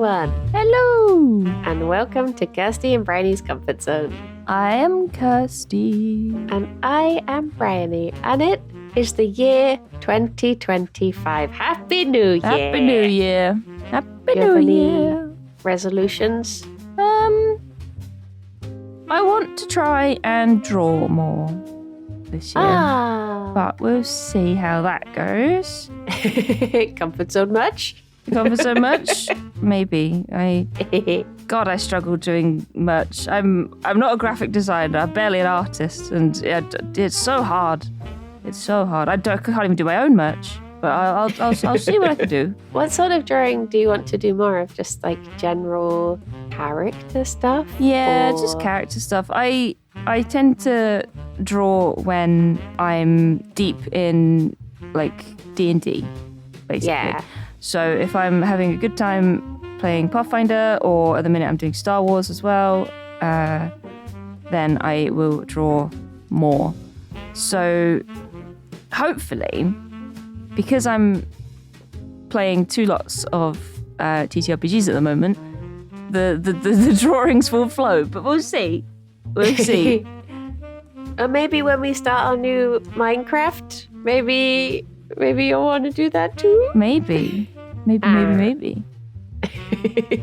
everyone, Hello! and welcome to Kirsty and Bryony's Comfort Zone. I am Kirsty. And I am Bryony, and it is the year 2025. Happy New Year! Happy New Year. Happy Do you have New any Year. resolutions? I want to try and draw more this year. But we'll see how that goes. Comfort Zone much? Comfort so much? Maybe. God, I struggle doing merch. I'm not a graphic designer. I'm barely an artist, and it's so hard. It's so hard. I can't even do my own merch. But I'll see what I can do. What sort of drawing do you want to do more of? Just like general character stuff? Yeah, or... just character stuff. I tend to draw when I'm deep in like D&D, basically. Yeah. So if I'm having a good time playing Pathfinder, or at the minute I'm doing Star Wars as well, then I will draw more. So hopefully, because I'm playing two lots of TTRPGs at the moment, the drawings will flow. But we'll see. We'll see. Or maybe when we start our new Minecraft, maybe you'll want to do that too? Maybe.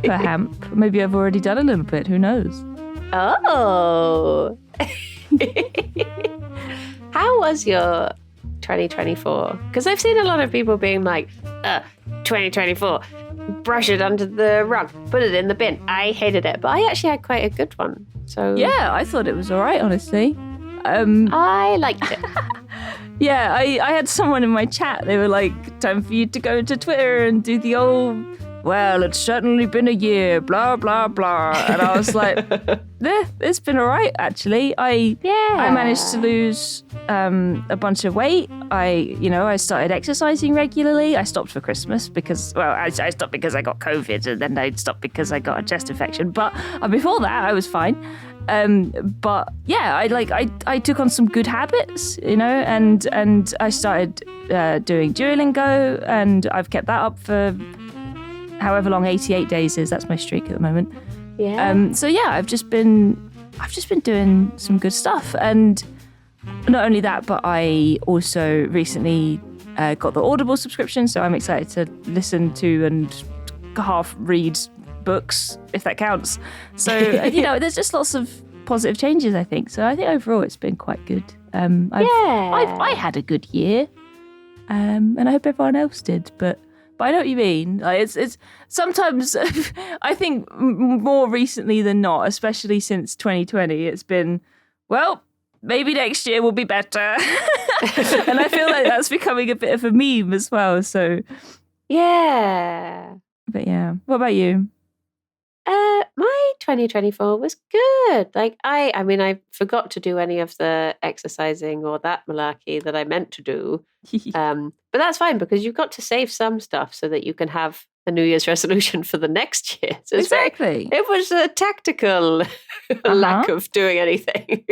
Perhaps. Maybe I've already done a little bit. Who knows? Oh. How was your 2024? Because I've seen a lot of people being like, 2024, brush it under the rug, put it in the bin. I hated it, but I actually had quite a good one. So yeah, I thought it was all right, honestly. I liked it. Yeah, I had someone in my chat. They were like, time for you to go to Twitter and do the old, well, it's certainly been a year, blah, blah, blah. And I was like, it's been all right, actually. I managed to lose a bunch of weight. I started exercising regularly. I stopped for Christmas because, well, I stopped because I got COVID, and then I stopped because I got a chest infection. But before that, I was fine. But yeah, I took on some good habits, and I started doing Duolingo, and I've kept that up for however long 88 days is. That's my streak at the moment. Yeah. So yeah, I've just been doing some good stuff, and not only that, but I also recently got the Audible subscription, so I'm excited to listen to and half read books, if that counts. So there's just lots of positive changes, I think. So I think overall it's been quite good. I had a good year, and I hope everyone else did. But I know what you mean. Like, it's sometimes I think more recently than not, especially since 2020, it's been, well, maybe next year will be better. And I feel like that's becoming a bit of a meme as well. So yeah. But yeah, what about you? My 2024 was good. Like I forgot to do any of the exercising or that malarkey that I meant to do. But that's fine, because you've got to save some stuff so that you can have a New Year's resolution for the next year. So exactly. It was a tactical lack of doing anything.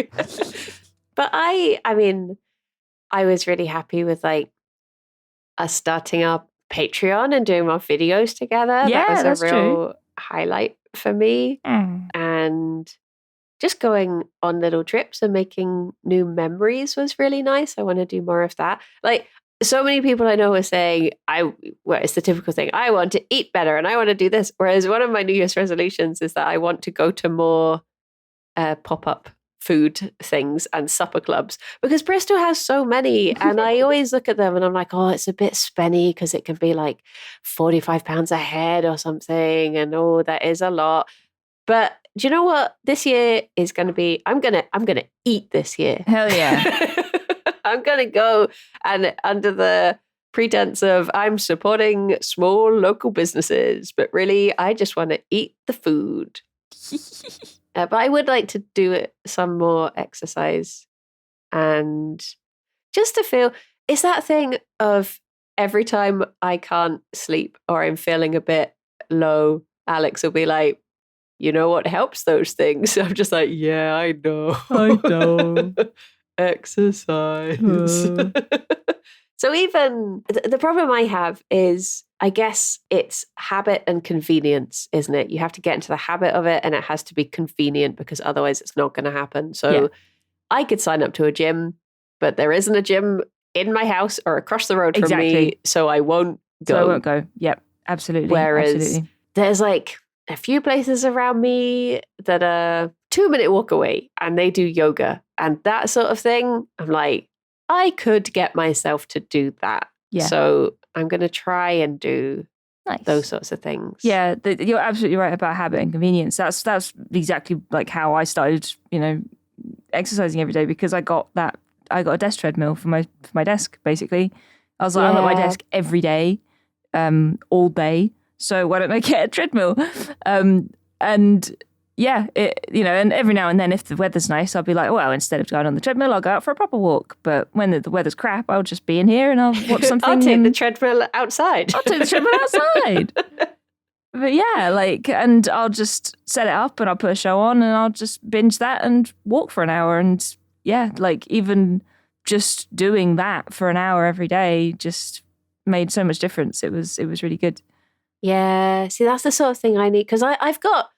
But I was really happy with like us starting our Patreon and doing more videos together. Yeah, that was a real true. highlight for me. And just going on little trips and making new memories was really nice. I want to do more of that. Like, so many people I know are saying, it's the typical thing, I want to eat better and I want to do this. Whereas one of my New Year's resolutions is that I want to go to more pop-up food things and supper clubs, because Bristol has so many, and I always look at them and I'm like, oh, it's a bit spenny because it can be like £45 a head or something, and oh, that is a lot. But do you know what this year is going to be? I'm gonna eat this year. Hell yeah. I'm gonna go, and under the pretense of I'm supporting small local businesses, but really I just want to eat the food. But I would like to do some more exercise, and just to feel, it's that thing of every time I can't sleep or I'm feeling a bit low, Alex will be like, you know what helps those things? I'm just like, yeah, I know. I know. Exercise. So even the problem I have is, I guess it's habit and convenience, isn't it? You have to get into the habit of it and it has to be convenient because otherwise it's not going to happen. So I could sign up to a gym, but there isn't a gym in my house or across the road from me. So I won't go. So I won't go. Yep, absolutely. Whereas there's like a few places around me that are 2-minute walk away and they do yoga and that sort of thing. I'm like, I could get myself to do that. Yeah. So I'm going to try and do those sorts of things. Yeah, you're absolutely right about habit and convenience. That's exactly like how I started, exercising every day, because I got a desk treadmill for my desk, basically. I was like, I'm at my desk every day, all day. So why don't I get a treadmill? And yeah, and every now and then, if the weather's nice, I'll be like, well, instead of going on the treadmill, I'll go out for a proper walk. But when the weather's crap, I'll just be in here and I'll watch something. I'll take the treadmill outside. But yeah, and I'll just set it up and I'll put a show on and I'll just binge that and walk for an hour. And yeah, even just doing that for an hour every day just made so much difference. It was really good. Yeah, see, that's the sort of thing I need, because I've got,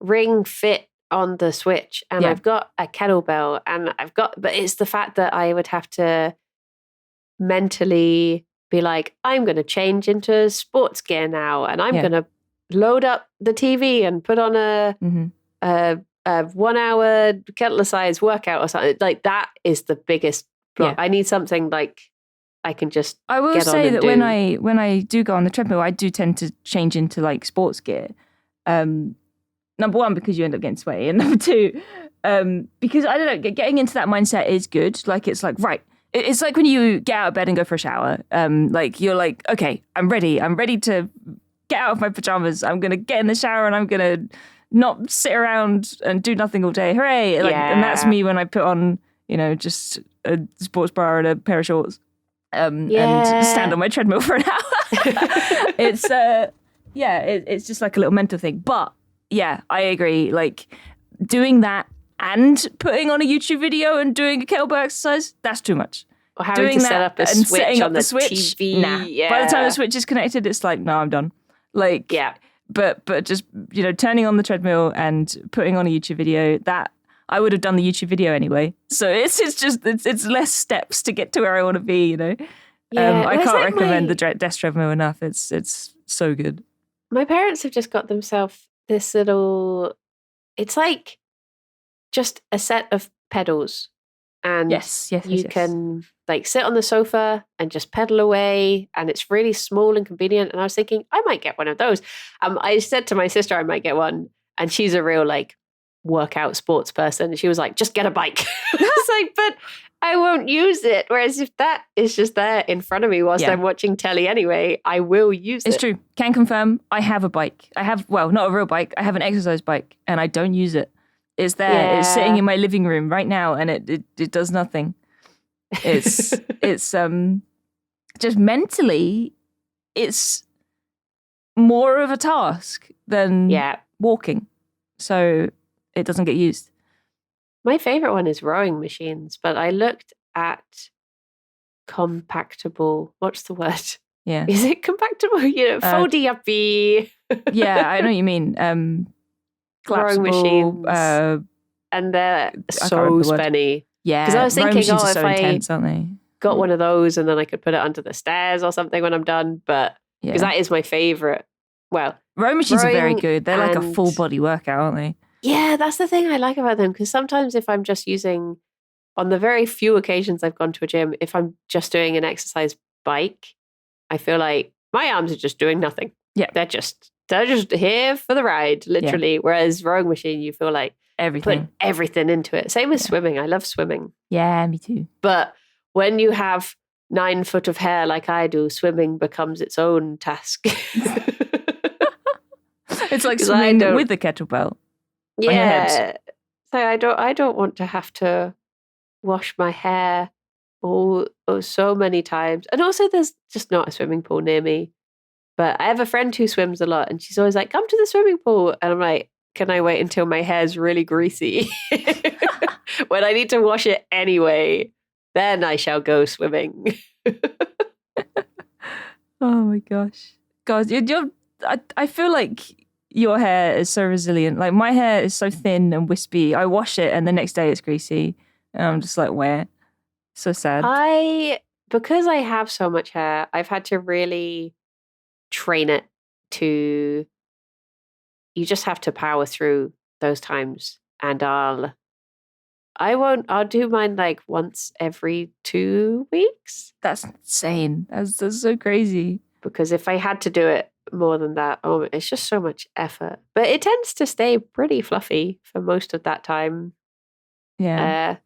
Ring Fit on the Switch and I've got a kettlebell but it's the fact that I would have to mentally be like, I'm going to change into sports gear now and I'm going to load up the TV and put on a 1 hour kettle-sized workout or something. Like, that is the biggest block. I need something like I can just I will say that when I do go on the treadmill, I do tend to change into sports gear. Number one, because you end up getting sweaty, and number two, because I don't know, getting into that mindset is good. It's right. It's like when you get out of bed and go for a shower. You're like, okay, I'm ready to get out of my pajamas. I'm gonna get in the shower and I'm gonna not sit around and do nothing all day. Hooray! And that's me when I put on, just a sports bra and a pair of shorts. And stand on my treadmill for an hour. It's just like a little mental thing. But yeah, I agree. Doing that and putting on a YouTube video and doing a kettlebell exercise, that's too much. Or having to set up a switch on the Switch. TV. Nah. Yeah. By the time the Switch is connected, it's like, no, I'm done. But just, turning on the treadmill and putting on a YouTube video, that I would have done the YouTube video anyway. So it's less steps to get to where I want to be, Yeah, I can't recommend the desk treadmill enough. It's so good. My parents have just got themselves this little, it's like just a set of pedals. And you can sit on the sofa and just pedal away, and it's really small and convenient. And I was thinking, I might get one of those. I said to my sister I might get one, and she's a real workout sports person. And she was like, just get a bike. I was like, but I won't use it. Whereas if that is just there in front of me whilst I'm watching telly anyway, I will use it. It's true. Can confirm, I have a bike. I have, not a real bike. I have an exercise bike and I don't use it. It's there. Yeah. It's sitting in my living room right now and it does nothing. It's just mentally, it's more of a task than walking. So it doesn't get used. My favorite one is rowing machines, but I looked at compactable. What's the word? Yeah. Is it compactable? Foldy uppy. Yeah, I know what you mean. Rowing machines. And they're so spenny. Yeah. Because I was thinking, if intense, aren't they? Got one of those and then I could put it under the stairs or something when I'm done. But because that is my favorite. Well, rowing machines are very good. They're like a full body workout, aren't they? Yeah, that's the thing I like about them, because sometimes if I'm just using, on the very few occasions I've gone to a gym, if I'm just doing an exercise bike, I feel like my arms are just doing nothing. Yeah. They're just here for the ride, literally. Yeah. Whereas rowing machine, you feel like put everything into it. Same with swimming. I love swimming. Yeah, me too. But when you have 9 foot of hair like I do, swimming becomes its own task. It's like swimming with a kettlebell. Yeah. So I don't want to have to wash my hair so many times. And also there's just not a swimming pool near me. But I have a friend who swims a lot and she's always like, come to the swimming pool. And I'm like, can I wait until my hair's really greasy? When I need to wash it anyway. then I shall go swimming. Oh my gosh. God, I feel like your hair is so resilient. Like my hair is so thin and wispy. I wash it and the next day it's greasy. And I'm just like, where? So sad. Because I have so much hair, I've had to really train it to, you just have to power through those times. And I'll do mine like once every 2 weeks. That's insane. That's so crazy. Because if I had to do it more than that, it's just so much effort. But it tends to stay pretty fluffy for most of that time. Yeah.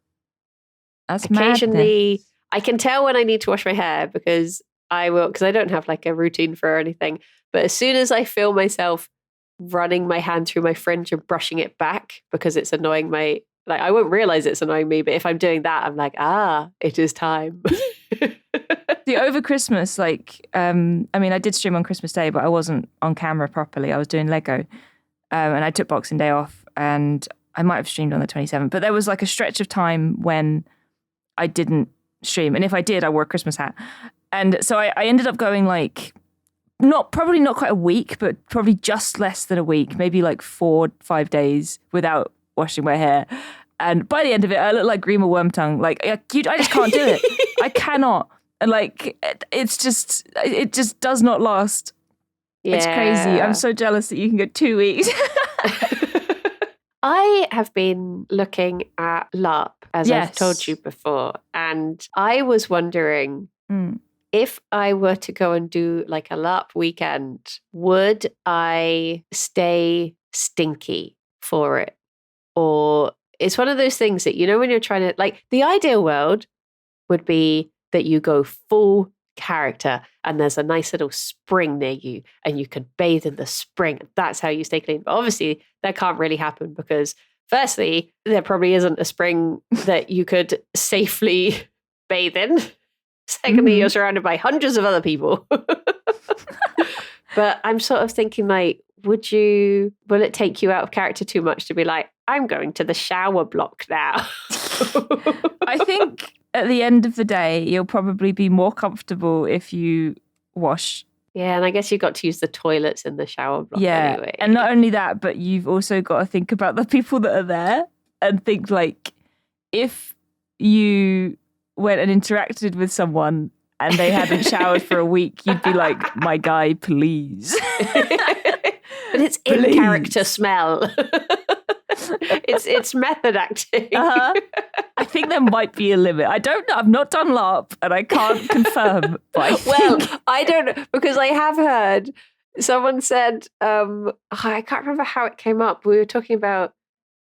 That's occasionally madness. I can tell when I need to wash my hair because I don't have like a routine for anything. But as soon as I feel myself running my hand through my fringe and brushing it back because it's annoying I won't realize it's annoying me, but if I'm doing that, I'm like, it is time. Over Christmas, I did stream on Christmas Day, but I wasn't on camera properly. I was doing Lego, and I took Boxing Day off, and I might have streamed on the 27th, but there was like a stretch of time when I didn't stream, and if I did, I wore a Christmas hat, and so I ended up going like probably not quite a week, but probably just less than a week, maybe like 4-5 days without washing my hair. And by the end of it, I looked like Grima Wormtongue. Like I just can't do it. I cannot. And like it just does not last. Yeah. It's crazy. I'm so jealous that you can go 2 weeks. I have been looking at LARP, as I've told you before, and I was wondering if I were to go and do like a LARP weekend, would I stay stinky for it? Or it's one of those things that, when you're trying to, like, the ideal world would be that you go full character and there's a nice little spring near you and you can bathe in the spring. That's how you stay clean. But obviously that can't really happen because firstly, there probably isn't a spring that you could safely bathe in. Secondly, you're surrounded by hundreds of other people. But I'm sort of thinking like, will it take you out of character too much to be like, I'm going to the shower block now? I think at the end of the day, you'll probably be more comfortable if you wash. Yeah, and I guess you've got to use the toilets in the shower block anyway. And not only that, but you've also got to think about the people that are there and think like, if you went and interacted with someone and they hadn't showered for a week, you'd be like, my guy, please. But it's in character smell. It's method acting. I think there might be a limit. I don't know. I've not done LARP and I can't confirm. But I don't know because I have heard someone said, I can't remember how it came up. We were talking about,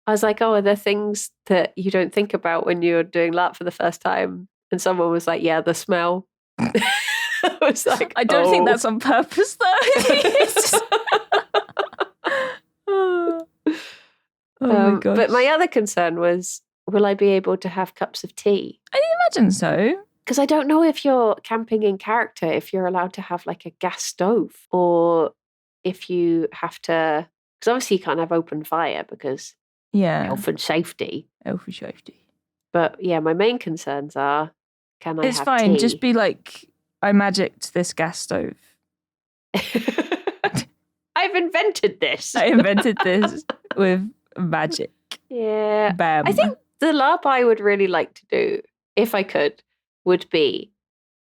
I was like, are there things that you don't think about when you're doing LARP for the first time? And someone was like, yeah, the smell. I was like, I don't think that's on purpose though. Oh my gosh. But my other concern was, will I be able to have cups of tea? I imagine so. Because I don't know if you're camping in character, if you're allowed to have like a gas stove or if you have to, because obviously you can't have open fire because health and safety. But yeah, my main concerns are, can I have tea? It's fine. Just be like, I magicked this gas stove. I've invented this. I invented this with magic. Yeah. Bam. I think the LARP I would really like to do, if I could, would be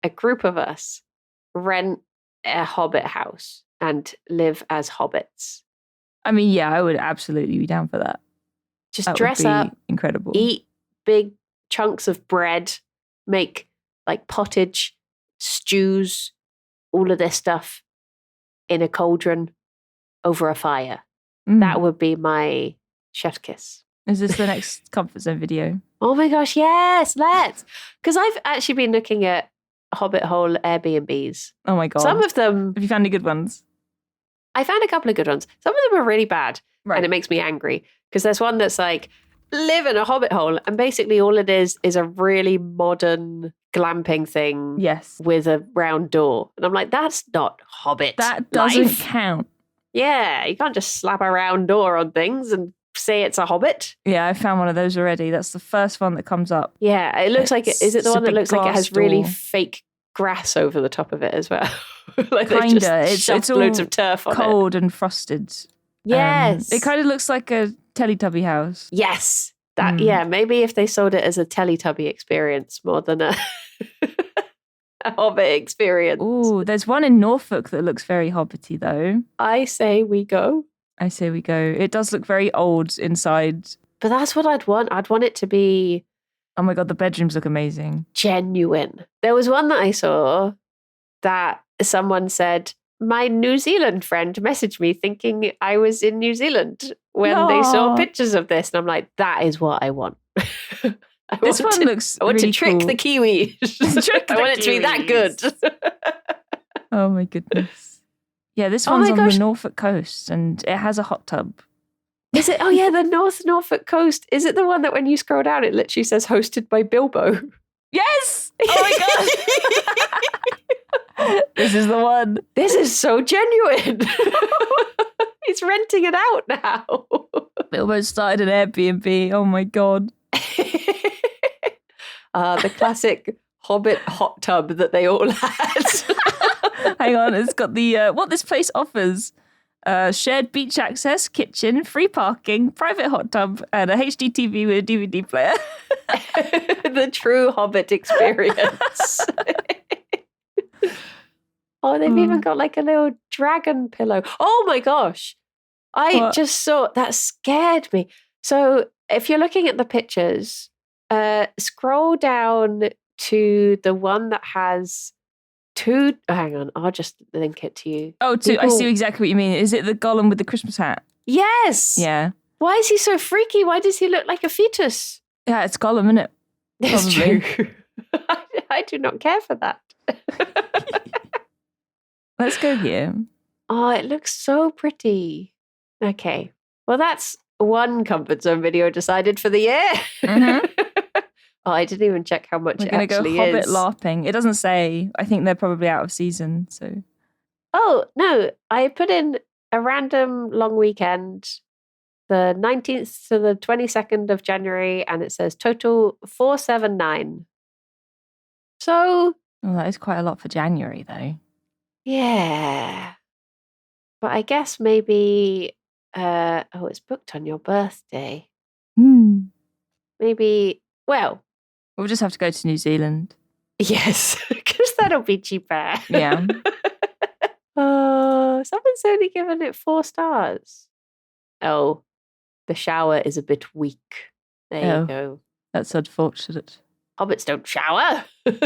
a group of us rent a Hobbit house and live as hobbits. I mean, yeah, I would absolutely be down for that. Just dress up. Incredible. Eat big chunks of bread. Make like pottage, stews, all of this stuff in a cauldron over a fire. That would be my chef kiss. Is this the next Comfort Zone video? Oh my gosh, yes, let's. Because I've actually been looking at Hobbit hole Airbnbs. Oh my God. Some of them... Have you found any good ones? I found a couple of good ones. Some of them are really bad. Right. And it makes me angry. Because there's one that's like, live in a Hobbit hole. And basically all it is a really modern glamping thing. Yes. With a round door. And I'm like, that's not Hobbit That doesn't life. count. Yeah, you can't just slap a round door on things and say it's a Hobbit. Yeah, I found one of those already. That's the first one that comes up. Yeah, it looks like it. Is it the one that looks like it has really fake grass over the top of it as well? Like kinda. It's all loads of turf on it. Cold and frosted. Yes. It kind of looks like a Teletubby house. Yes. That maybe if they sold it as a Teletubby experience more than a Hobbit experience. Ooh, there's one in Norfolk that looks very Hobbity though. I say we go. It does look very old inside. But that's what I'd want. I'd want it to be... Oh my God, the bedrooms look amazing. Genuine. There was one that I saw that someone said, my New Zealand friend messaged me thinking I was in New Zealand when they saw pictures of this. And I'm like, that is what I want. I want to trick the Kiwis. I want it to be that good. Oh my goodness. Yeah, this one's on the Norfolk coast and it has a hot tub. Is it? Oh yeah, the North Norfolk coast. Is it the one that when you scroll down, it literally says hosted by Bilbo? Yes! Oh my God. This is the one. This is so genuine. He's renting it out now. Bilbo started an Airbnb. Oh my God. The classic Hobbit hot tub that they all had. Hang on, it's got the what this place offers. Shared beach access, kitchen, free parking, private hot tub, and a HD TV with a DVD player. The true Hobbit experience. Oh, they've even got like a little dragon pillow. Oh my gosh. Just saw, that scared me. So if you're looking at the pictures, scroll down to the one that has two. Hang on, I'll just link it to you. Oh, I see exactly what you mean. Is it the Gollum with the Christmas hat? Yes. Yeah. Why is he so freaky? Why does he look like a fetus? Yeah, it's Gollum, isn't it? It's true. I do not care for that. Let's go here. Oh, it looks so pretty. Okay. Well, that's one comfort zone video decided for the year. Mm-hmm. Oh, I didn't even check how much it actually is. We're going to go Hobbit LARPing. It doesn't say. I think they're probably out of season, so. Oh, no. I put in a random long weekend, the 19th to the 22nd of January, and it says total 479. So. Well, that is quite a lot for January, though. Yeah. But I guess maybe, it's booked on your birthday. Maybe, well. We'll just have to go to New Zealand. Yes, because that'll be cheaper. Yeah. Someone's only given it 4 stars. Oh, the shower is a bit weak. There you go. That's unfortunate. Hobbits don't shower. We're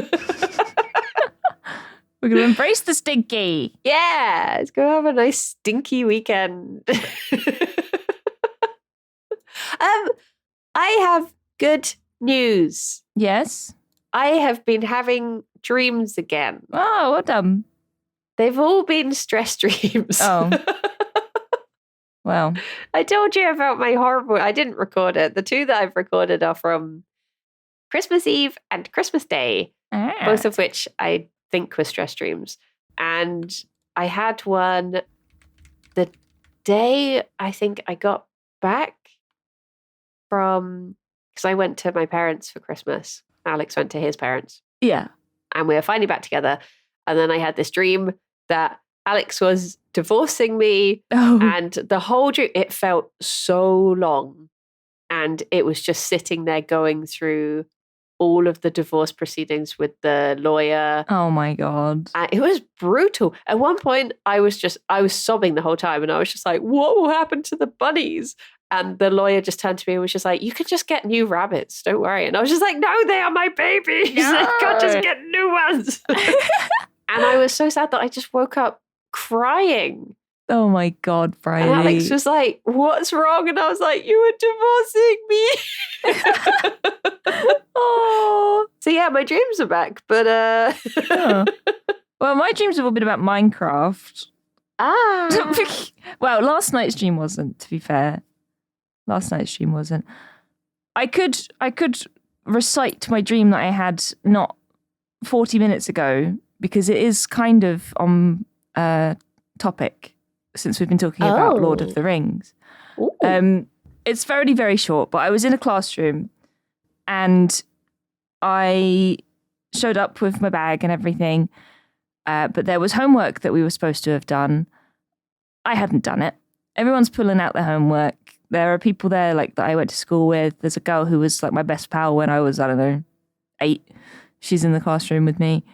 going to embrace the stinky. Yeah, let's go have a nice stinky weekend. I have good news. Yes? I have been having dreams again. Oh, what done? They've all been stress dreams. Oh. Well. I told you about my horrible... I didn't record it. The 2 that I've recorded are from Christmas Eve and Christmas Day, both of which I think were stress dreams. And I had one the day I think I got back from... Because I went to my parents for Christmas. Alex went to his parents. Yeah. And we were finally back together. And then I had this dream that Alex was divorcing me. Oh. And the whole dream, it felt so long. And it was just sitting there going through all of the divorce proceedings with the lawyer. Oh my God. It was brutal. At one point, I was sobbing the whole time. And I was just like, what will happen to the bunnies? And the lawyer just turned to me and was just like, you could just get new rabbits. Don't worry. And I was just like, no, they are my babies. No. I can't just get new ones. And I was so sad that I just woke up crying. Oh my God, Bridie. And Alex was like, what's wrong? And I was like, you were divorcing me. Oh. So yeah, my dreams are back. But oh. Well, my dreams have all been about Minecraft. Well, last night's dream wasn't, to be fair. Last night's stream wasn't. I could recite my dream that I had not 40 minutes ago because it is kind of on topic since we've been talking about Lord of the Rings. it's very, very short, but I was in a classroom and I showed up with my bag and everything, but there was homework that we were supposed to have done. I hadn't done it. Everyone's pulling out their homework. There are people there like that I went to school with. There's a girl who was like my best pal when I was, I don't know, 8. She's in the classroom with me.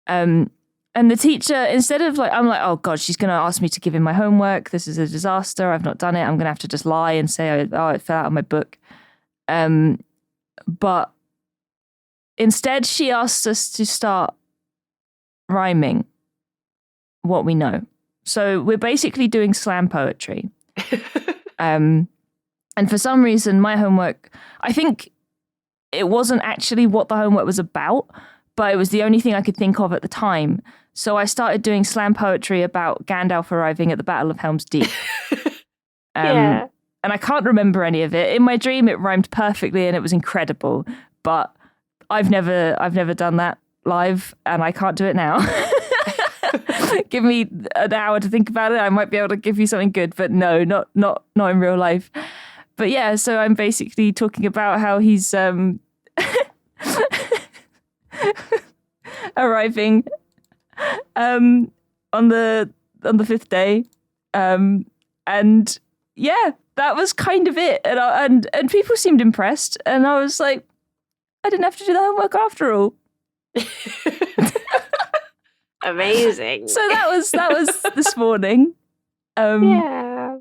And the teacher, instead of like, I'm like, oh God, she's going to ask me to give in my homework. This is a disaster. I've not done it. I'm going to have to just lie and say, oh, it fell out of my book. But instead, she asked us to start rhyming what we know. So we're basically doing slam poetry. And for some reason, my homework, I think it wasn't actually what the homework was about, but it was the only thing I could think of at the time. So I started doing slam poetry about Gandalf arriving at the Battle of Helm's Deep. Yeah. And I can't remember any of it. In my dream, it rhymed perfectly and it was incredible. But I've never done that live, and I can't do it now. Give me an hour to think about it. I might be able to give you something good, but no, not in real life. But yeah, so I'm basically talking about how he's arriving on the 5th day, and yeah, that was kind of it. And people seemed impressed, and I was like, I didn't have to do the homework after all. Amazing. So that was this morning. Yeah.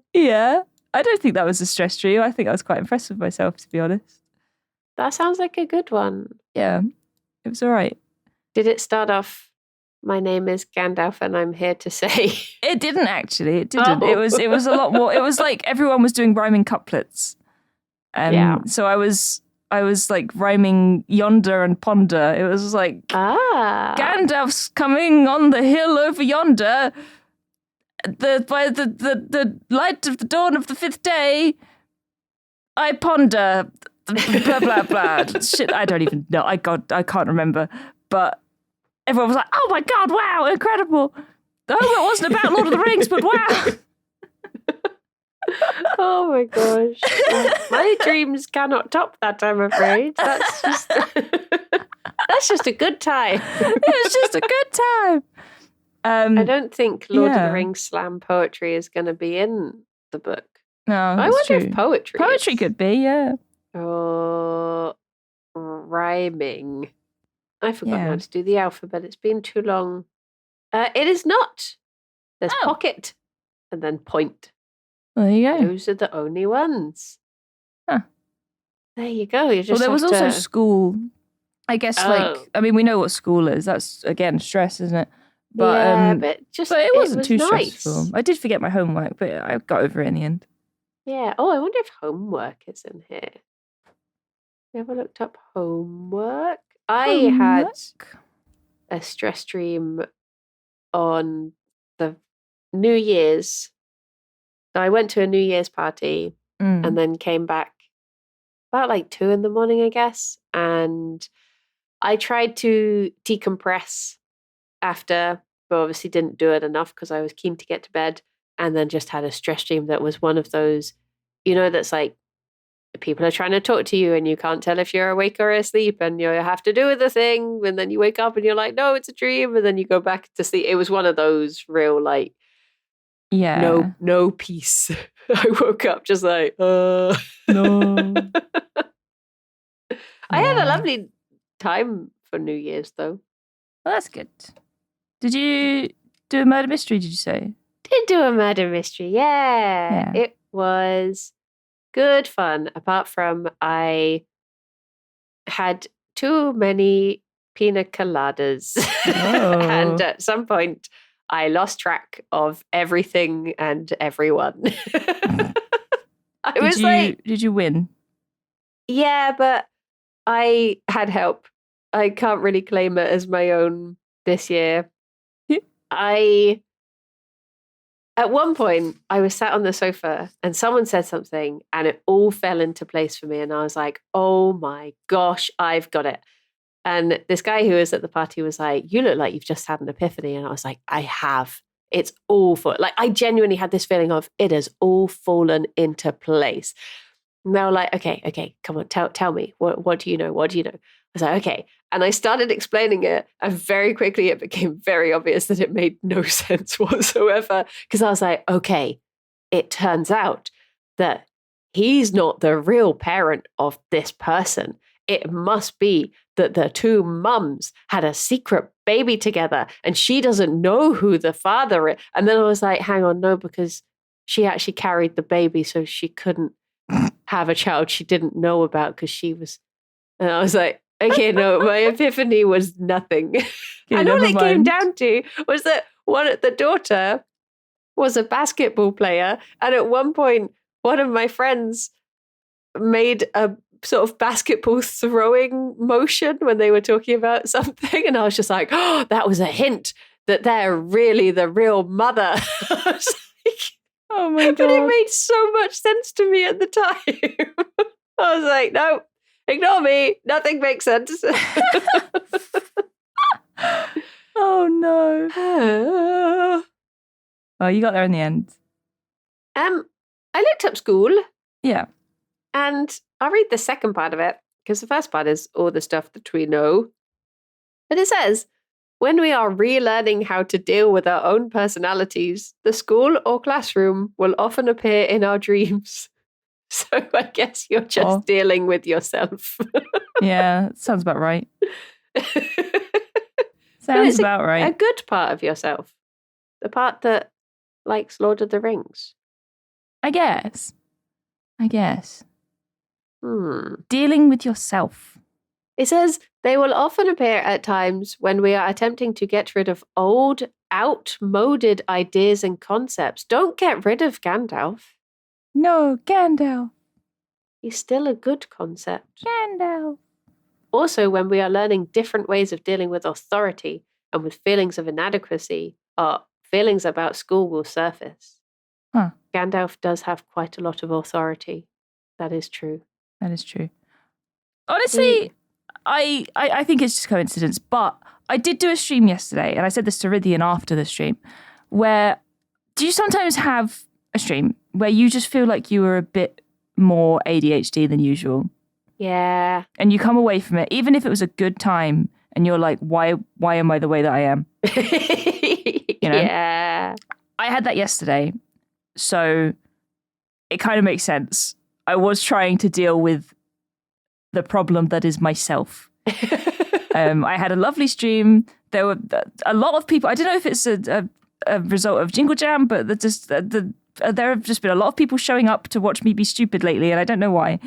I don't think that was a stress dream. I think I was quite impressed with myself, to be honest. That sounds like a good one. Yeah, it was all right. Did it start off, my name is Gandalf and I'm here to say? It didn't actually. It didn't. Oh. It was a lot more. It was like everyone was doing rhyming couplets. So I was like rhyming yonder and ponder. It was like, Gandalf's coming on the hill over yonder. By the light of the dawn of the 5th day, I ponder. Blah blah blah. Shit, I don't even know. I can't remember. But everyone was like, "Oh my God, wow, incredible!" The homework wasn't about Lord of the Rings, but wow. Oh my gosh. My dreams cannot top that, I'm afraid. That's just a good time. It was just a good time. I don't think Lord of the Rings slam poetry is going to be in the book. No, I wonder true. if poetry is. Could be, yeah. Oh, rhyming. I forgot how to do the alphabet. It's been too long. It is not. There's pocket and then point. Well, there you go. Those are the only ones. Huh. There you go. You just there was also school. I guess, we know what school is. That's, again, stress, isn't it? But, but it wasn't too nice. stressful. I did forget my homework, but I got over it in the end. Yeah. Oh, I wonder if homework is in here. You ever looked up homework? I had a stress dream on the New Year's. So I went to a New Year's party and then came back about like 2 a.m, I guess. And I tried to decompress after, but obviously didn't do it enough because I was keen to get to bed, and then just had a stress dream that was one of those, that's like people are trying to talk to you and you can't tell if you're awake or asleep, and you have to do the thing, and then you wake up and you're like, no, it's a dream, and then you go back to sleep. It was one of those real like, no peace. I woke up just like, no. I had a lovely time for New Year's though. Well, that's good. Did you do a murder mystery, did you say? Did do a murder mystery, yeah. It was good fun, apart from I had too many pina coladas. And at some point, I lost track of everything and everyone. Did you win? Yeah, but I had help. I can't really claim it as my own this year. At one point, I was sat on the sofa and someone said something and it all fell into place for me. And I was like, oh my gosh, I've got it. And this guy who was at the party was like, you look like you've just had an epiphany. And I was like, I have. it's all like, I genuinely had this feeling of it has all fallen into place. And they were like, okay, come on, tell me, what do you know? What do you know? I was like, okay. And I started explaining it, and very quickly it became very obvious that it made no sense whatsoever. Because I was like, okay, it turns out that he's not the real parent of this person. It must be that the two mums had a secret baby together and she doesn't know who the father is. And then I was like, hang on, no, because she actually carried the baby, so she couldn't have a child she didn't know about because she was. And I was like, okay, no, my epiphany was nothing. Okay, and all never it came mind. down to was that the daughter was a basketball player. And at one point, one of my friends made a sort of basketball throwing motion when they were talking about something. And I was just like, oh, that was a hint that they're really the real mother. I was like, Oh my God. but it made so much sense to me at the time. I was like, no, ignore me. Nothing makes sense. Oh no. Well, you got there in the end. I looked up school. Yeah. And I'll read the second part of it, because the first part is all the stuff that we know. And it says, when we are relearning how to deal with our own personalities, the school or classroom will often appear in our dreams. So I guess you're just dealing with yourself. Yeah, sounds about right. Sounds about right. A good part of yourself. The part that likes Lord of the Rings. I guess. Dealing with yourself. It says, they will often appear at times when we are attempting to get rid of old, outmoded ideas and concepts. Don't get rid of Gandalf. No, Gandalf. He's still a good concept. Gandalf. Also, when we are learning different ways of dealing with authority and with feelings of inadequacy, our feelings about school will surface. Huh. Gandalf does have quite a lot of authority. That is true. That is true. Honestly, I think it's just coincidence, but I did do a stream yesterday, and I said this to Rithian after the stream, where do you sometimes have a stream where you just feel like you were a bit more ADHD than usual? Yeah. And you come away from it, even if it was a good time, and you're like, why am I the way that I am? You know? Yeah. I had that yesterday, so it kind of makes sense. I was trying to deal with the problem that is myself. I had a lovely stream. There were a lot of people. I don't know if it's a result of Jingle Jam, but there have just been a lot of people showing up to watch me be stupid lately, and I don't know why.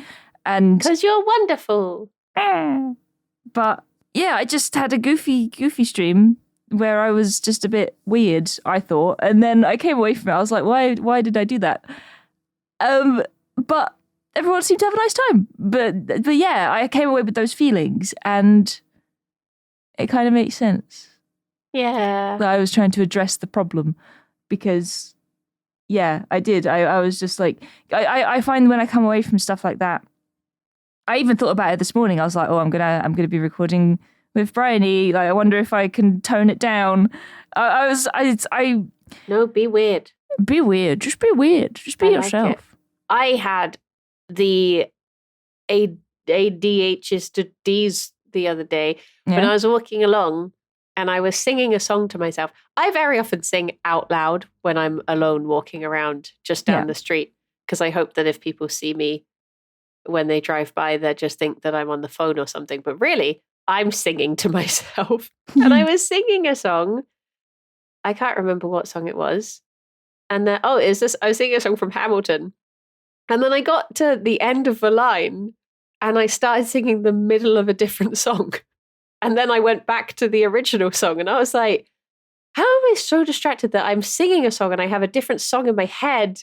And because you're wonderful. But yeah, I just had a goofy stream where I was just a bit weird, I thought, and then I came away from it. I was like, why did I do that? But everyone seemed to have a nice time. But yeah, I came away with those feelings, and it kind of makes sense. Yeah. That I was trying to address the problem, because yeah, I did. I was just like, I find when I come away from stuff like that, I even thought about it this morning. I was like, oh, I'm gonna be recording with Bryony. Like, I wonder if I can tone it down. No, be weird. Be weird. Just be weird. Just be yourself. Like I had the ADHDs the other day when I was walking along and I was singing a song to myself. I very often sing out loud when I'm alone walking around just down the street, because I hope that if people see me when they drive by, they just think that I'm on the phone or something. But really, I'm singing to myself. And I was singing a song. I can't remember what song it was. And then, I was singing a song from Hamilton. And then I got to the end of the line and I started singing the middle of a different song. And then I went back to the original song and I was like, how am I so distracted that I'm singing a song and I have a different song in my head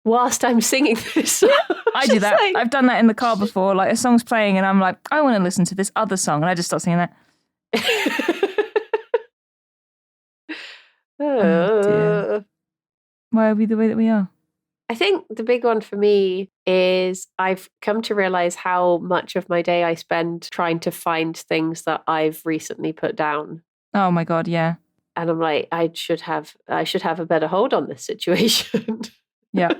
whilst I'm singing this song? I do that. I've done that in the car before. Like, a song's playing and I'm like, I want to listen to this other song. And I just start singing that. Oh, dear. Why are we the way that we are? I think the big one for me is I've come to realize how much of my day I spend trying to find things that I've recently put down. Oh my God, yeah. And I'm like, I should have a better hold on this situation. Yeah.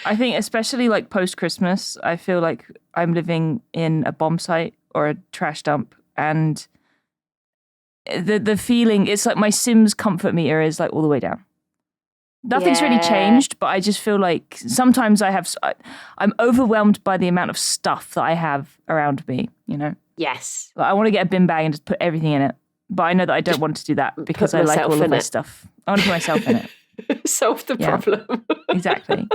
I think especially like post-Christmas, I feel like I'm living in a bomb site or a trash dump, and the feeling, it's like my Sims comfort meter is like all the way down. Nothing's really changed, but I just feel like sometimes I'm overwhelmed by the amount of stuff that I have around me, you know? Yes. Like, I want to get a bin bag and just put everything in it, but I know that I don't want to do that because I like all of my stuff. I want to put myself in it. Solve the problem. Exactly.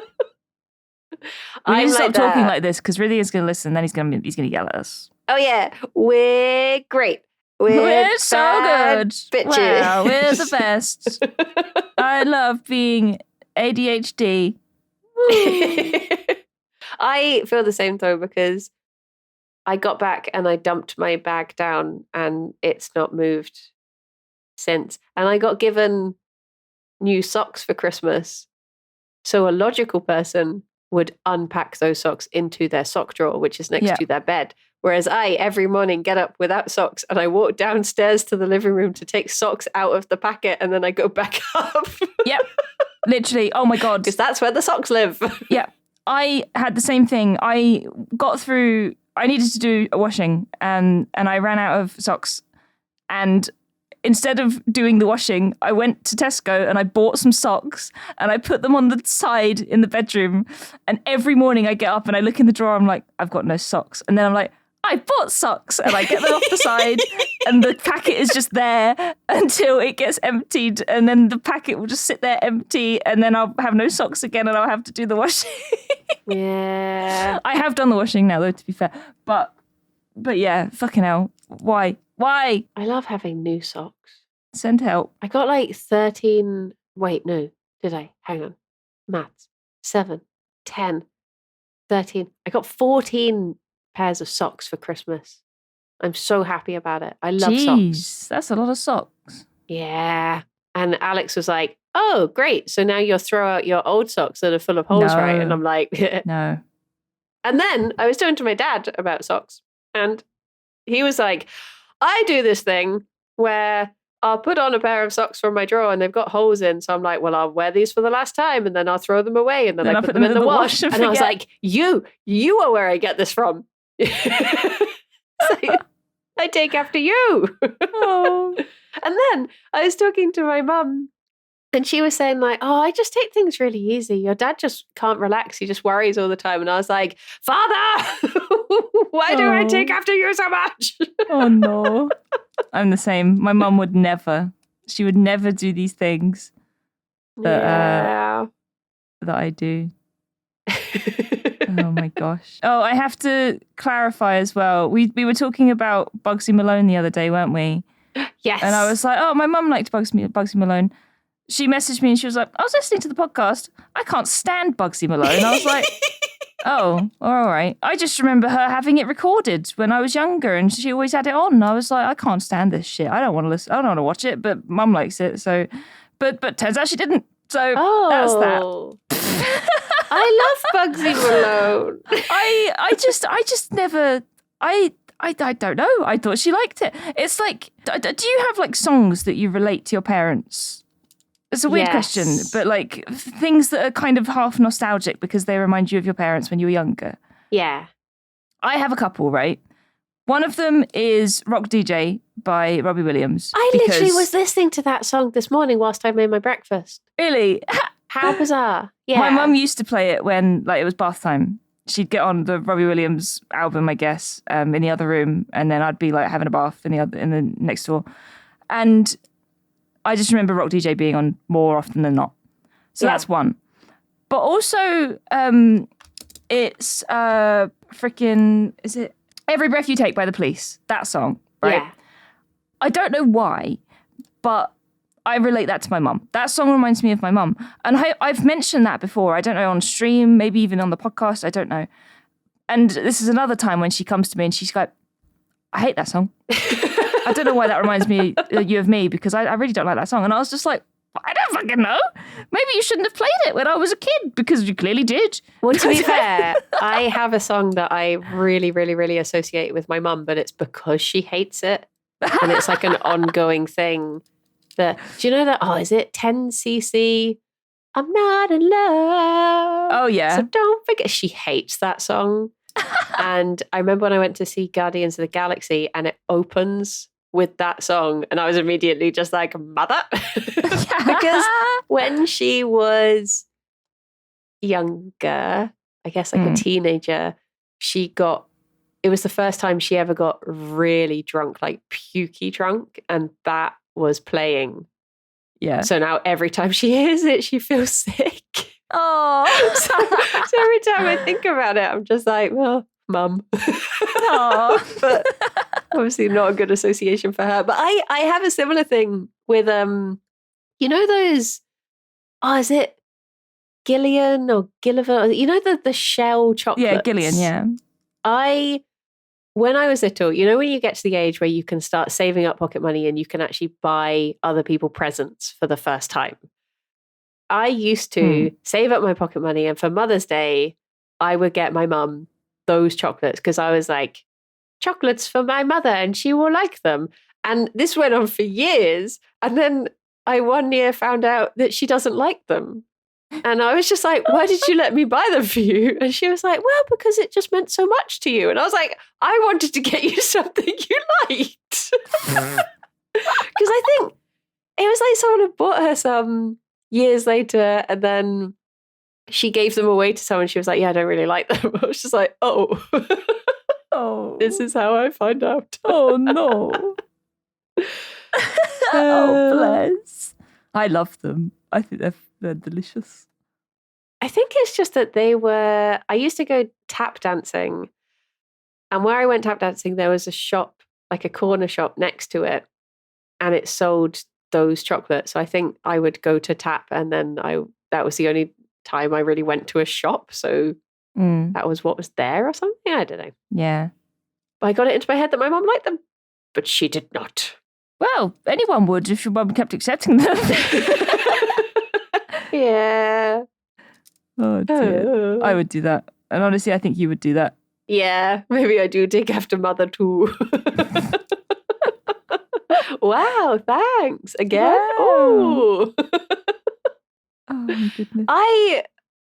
We need to stop talking like this because Ridley is going to listen, then he's going to yell at us. Oh yeah, we're great. We're so good. Bitches. Wow, we're the best. I love being ADHD. I feel the same though, because I got back and I dumped my bag down and it's not moved since. And I got given new socks for Christmas. So a logical person would unpack those socks into their sock drawer, which is next to their bed. Whereas I, every morning, get up without socks and I walk downstairs to the living room to take socks out of the packet and then I go back up. Yep. Literally. Oh my God. Because that's where the socks live. Yeah. I had the same thing. I needed to do a washing and I ran out of socks. And instead of doing the washing, I went to Tesco and I bought some socks and I put them on the side in the bedroom. And every morning I get up and I look in the drawer, I'm like, I've got no socks. And then I'm like, I bought socks, and I get them off the side and the packet is just there until it gets emptied, and then the packet will just sit there empty and then I'll have no socks again and I'll have to do the washing. Yeah. I have done the washing now though, to be fair. But yeah, fucking hell. Why? I love having new socks. Send help. I got like 13. Wait, no. Did I? Hang on. Maths. 7, 10, 13. I got 14 pairs of socks for Christmas. I'm so happy about it. I love socks. That's a lot of socks. Yeah. And Alex was like, oh, great. So now you'll throw out your old socks that are full of holes, right? And I'm like, no. And then I was talking to my dad about socks. And he was like, I do this thing where I'll put on a pair of socks from my drawer and they've got holes in. So I'm like, well, I'll wear these for the last time and then I'll throw them away and then I put them in the wash. And I was like, you are where I get this from. So I take after you. Oh. And then I was talking to my mum and she was saying like, oh, I just take things really easy. Your dad just can't relax. He just worries all the time. And I was like, Father, why do I take after you so much? Oh, no. I'm the same. My mum would never. She would never do these things that I do. Oh, my gosh. Oh, I have to clarify as well. We were talking about Bugsy Malone the other day, weren't we? Yes. And I was like, oh, my mum liked Bugsy Malone. She messaged me and she was like, I was listening to the podcast. I can't stand Bugsy Malone. I was like, oh, all right. I just remember her having it recorded when I was younger and she always had it on. And I was like, I can't stand this shit. I don't want to listen. I don't want to watch it, but mum likes it. So, but turns out she didn't. So that's that. I love Bugsy Malone. I just never, I don't know. I thought she liked it. It's like, do you have like songs that you relate to your parents? It's a weird question, but like things that are kind of half nostalgic because they remind you of your parents when you were younger. Yeah. I have a couple, right? One of them is Rock DJ by Robbie Williams. I literally was listening to that song this morning whilst I made my breakfast. Really? How bizarre. Yeah. My mum used to play it when like it was bath time. She'd get on the Robbie Williams album, I guess, in the other room, and then I'd be like having a bath in the next door. And I just remember Rock DJ being on more often than not. So that's one. But also, it's freaking, is it Every Breath You Take by The Police? That song, right? Yeah. I don't know why, but I relate that to my mum. That song reminds me of my mum. And I've mentioned that before. I don't know, on stream, maybe even on the podcast. I don't know. And this is another time when she comes to me and she's like, I hate that song. I don't know why that reminds you of me, because I really don't like that song. And I was just like, I don't fucking know. Maybe you shouldn't have played it when I was a kid, because you clearly did. Well, to be fair, I have a song that I really, really, really associate with my mum, but it's because she hates it. And it's like an ongoing thing. Do you know that? Oh, is it 10cc? I'm not in love. Oh, yeah. So don't forget. She hates that song. And I remember when I went to see Guardians of the Galaxy and it opens with that song. And I was immediately just like, mother. Because when she was younger, I guess like a teenager, it was the first time she ever got really drunk, like pukey drunk. And that was playing. Yeah. So now every time she hears it, she feels sick. Oh. So every time I think about it, I'm just like, well, mum. But obviously not a good association for her. But I have a similar thing with, you know those, is it Gillian or Gilliver? You know the shell chocolates? Yeah, Gillian, yeah. When I was little, you know when you get to the age where you can start saving up pocket money and you can actually buy other people presents for the first time? I used to save up my pocket money, and for Mother's Day, I would get my mum those chocolates because I was like, chocolates for my mother and she will like them. And this went on for years. And then I one year found out that she doesn't like them. And I was just like, why did you let me buy them for you? And she was like, well, because it just meant so much to you. And I was like, I wanted to get you something you liked. Because I think it was like someone had bought her some years later and then she gave them away to someone. She was like, yeah, I don't really like them. I was just like, oh, this is how I find out. Oh, no. Oh, bless. I love them. I think they're delicious. I think it's just that I used to go tap dancing. And where I went tap dancing, there was a shop, like a corner shop next to it. And it sold those chocolates. So I think I would go to tap and then that was the only time I really went to a shop. So that was what was there or something. I don't know. Yeah. But I got it into my head that my mum liked them. But she did not. Well, anyone would if your mum kept accepting them. Yeah. Oh, dear. I would do that. And honestly, I think you would do that. Yeah, maybe I do take after Mother too. Wow, thanks. Again? Wow. Oh. Oh, my goodness. I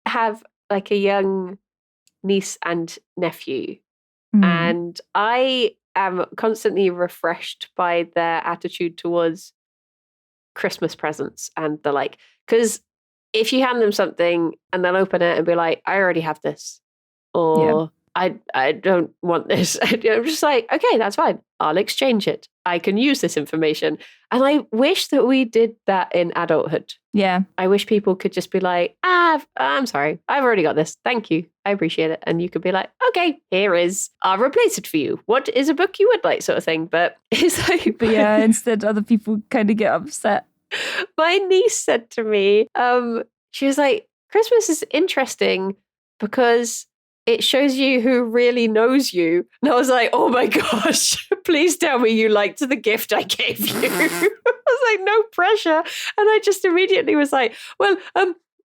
have like a young niece and nephew, and I am constantly refreshed by their attitude towards Christmas presents and the like. Because if you hand them something and they'll open it and be like, I already have this, or I don't want this. I'm just like, okay, that's fine. I'll exchange it. I can use this information. And I wish that we did that in adulthood. Yeah. I wish people could just be like, I'm sorry. I've already got this. Thank you. I appreciate it. And you could be like, okay, I'll replace it for you. What is a book you would like, sort of thing. But it's like, but yeah, instead other people kind of get upset. My niece said to me, she was like, Christmas is interesting because it shows you who really knows you. And I was like, oh my gosh, please tell me you liked the gift I gave you. I was like, no pressure. And I just immediately was like, well,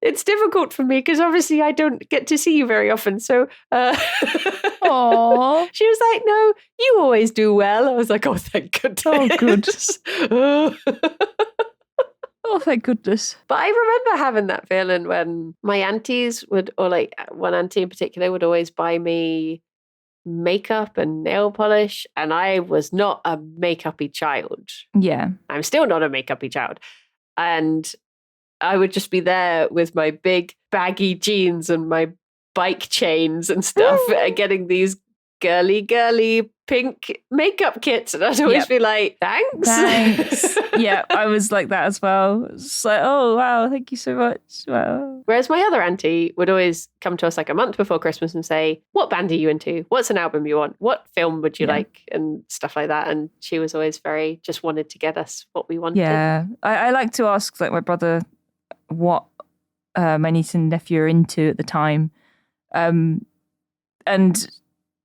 it's difficult for me because obviously I don't get to see you very often. So Aww. She was like, no, you always do well. I was like, oh, thank goodness. Oh, good. Oh, thank goodness. But I remember having that feeling when my aunties would, or like one auntie in particular would always buy me makeup and nail polish. And I was not a makeup-y child. Yeah. I'm still not a makeup-y child. And I would just be there with my big baggy jeans and my bike chains and stuff, getting these girly pink makeup kits, and I'd always be like, thanks. Yeah, I was like that as well. It's like, oh wow, thank you so much. Wow. Whereas my other auntie would always come to us like a month before Christmas and say, what band are you into? What's an album you want? What film would you like? And stuff like that. And she was always just wanted to get us what we wanted. Yeah, I like to ask like my brother what my niece and nephew are into at the time. And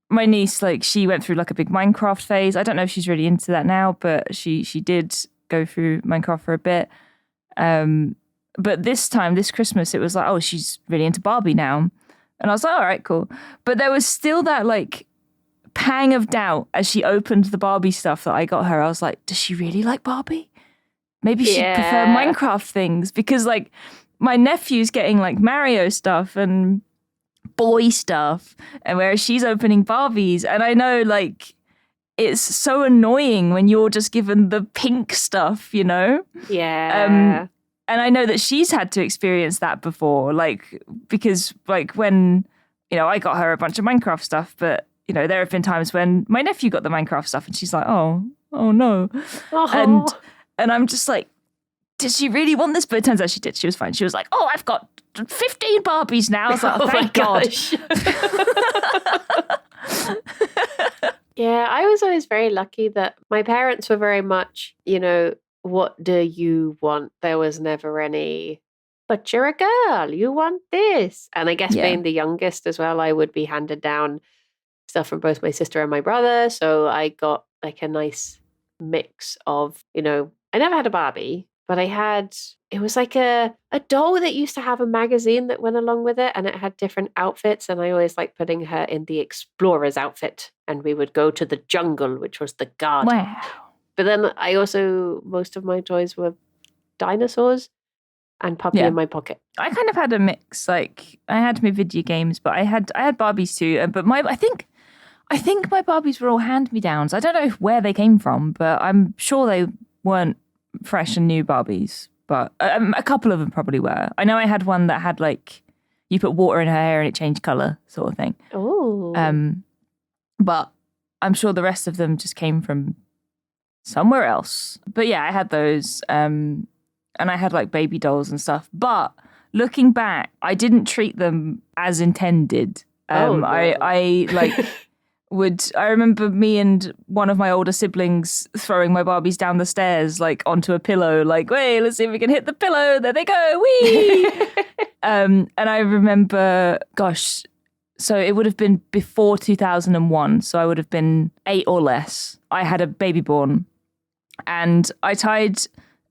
my niece, like, she went through like a big Minecraft phase. I don't know if she's really into that now, but she did go through Minecraft for a bit. But this Christmas, it was like, oh, she's really into Barbie now. And I was like, all right, cool. But there was still that like pang of doubt as she opened the Barbie stuff that I got her. I was like, does she really like Barbie? maybe she'd prefer Minecraft things, because like my nephew's getting like Mario stuff and boy stuff, and whereas she's opening Barbies, and I know like it's so annoying when you're just given the pink stuff, you know? Yeah. And I know that she's had to experience that before, like, because like when, you know, I got her a bunch of Minecraft stuff, but you know, there have been times when my nephew got the Minecraft stuff and she's like, oh no. And I'm just like, did she really want this? But it turns out she did. She was fine. She was like, oh, I've got 15 Barbies now. I was like, oh, thank God. Yeah, I was always very lucky that my parents were very much, you know, what do you want? There was never any, but you're a girl, you want this. And I guess being the youngest as well, I would be handed down stuff from both my sister and my brother. So I got like a nice mix of, you know, I never had a Barbie, but it was like a doll that used to have a magazine that went along with it, and it had different outfits. And I always liked putting her in the explorer's outfit, and we would go to the jungle, which was the garden. Wow. But then most of my toys were dinosaurs and puppy in my pocket. I kind of had a mix. Like I had my video games, but I had Barbies too. But I think my Barbies were all hand-me-downs. I don't know where they came from, but I'm sure they weren't fresh and new Barbies. But a couple of them probably were. I know I had one that had like, you put water in her hair and it changed colour sort of thing. Oh. But I'm sure the rest of them just came from somewhere else. But yeah, I had those. And I had like baby dolls and stuff. But looking back, I didn't treat them as intended. No. I like I remember me and one of my older siblings throwing my Barbies down the stairs, like onto a pillow, like, wait, let's see if we can hit the pillow. There they go. Whee! And I remember, gosh, so it would have been before 2001. So I would have been 8 or less. I had a baby born and I tied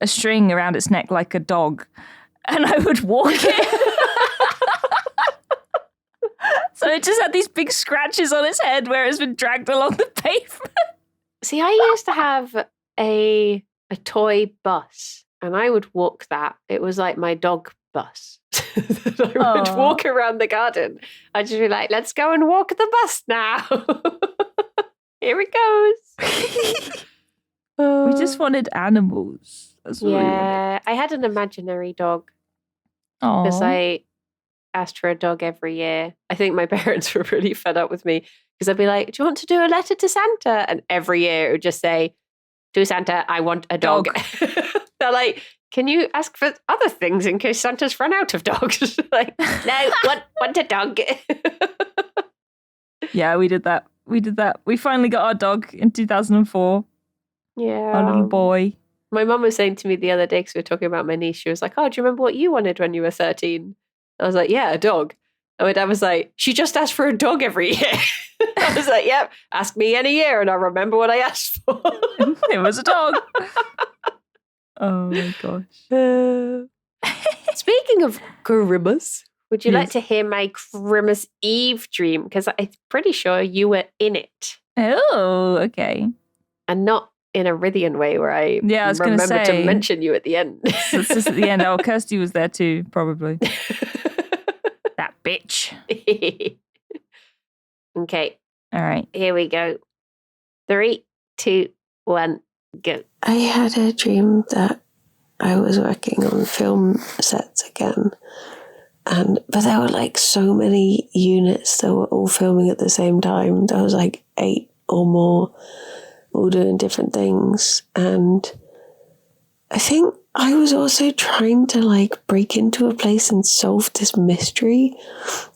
a string around its neck like a dog and I would walk it. So it just had these big scratches on its head where it's been dragged along the pavement. See, I used to have a toy bus and I would walk that. It was like my dog bus. I would walk around the garden. I'd just be like, let's go and walk the bus now. Here it goes. We just wanted animals. That's what I had an imaginary dog. Because I asked for a dog every year. I think my parents were really fed up with me because I'd be like, do you want to do a letter to Santa? And every year it would just say, to Santa, I want a dog. They're like, can you ask for other things in case Santa's run out of dogs? Like, no, want a dog. Yeah, we did that. We finally got our dog in 2004. Yeah. Our little boy. My mum was saying to me the other day, because we were talking about my niece, she was like, oh, do you remember what you wanted when you were 13? I was like, yeah, a dog. And my dad was like, she just asked for a dog every year. I was like, yep, ask me any year and I'll remember what I asked for. It was a dog. Oh my gosh. Speaking of Christmas, would you like to hear my Christmas Eve dream? Because I'm pretty sure you were in it. Oh, okay. And not in a Rithian way where I remember to mention you at the end. So it's just at the end. Oh, Kirsty was there too, probably. That bitch. Okay. All right. Here we go. 3, 2, 1, go. I had a dream that I was working on film sets again. But there were like so many units that were all filming at the same time. There was like 8 or more, all doing different things. And I think I was also trying to like break into a place and solve this mystery.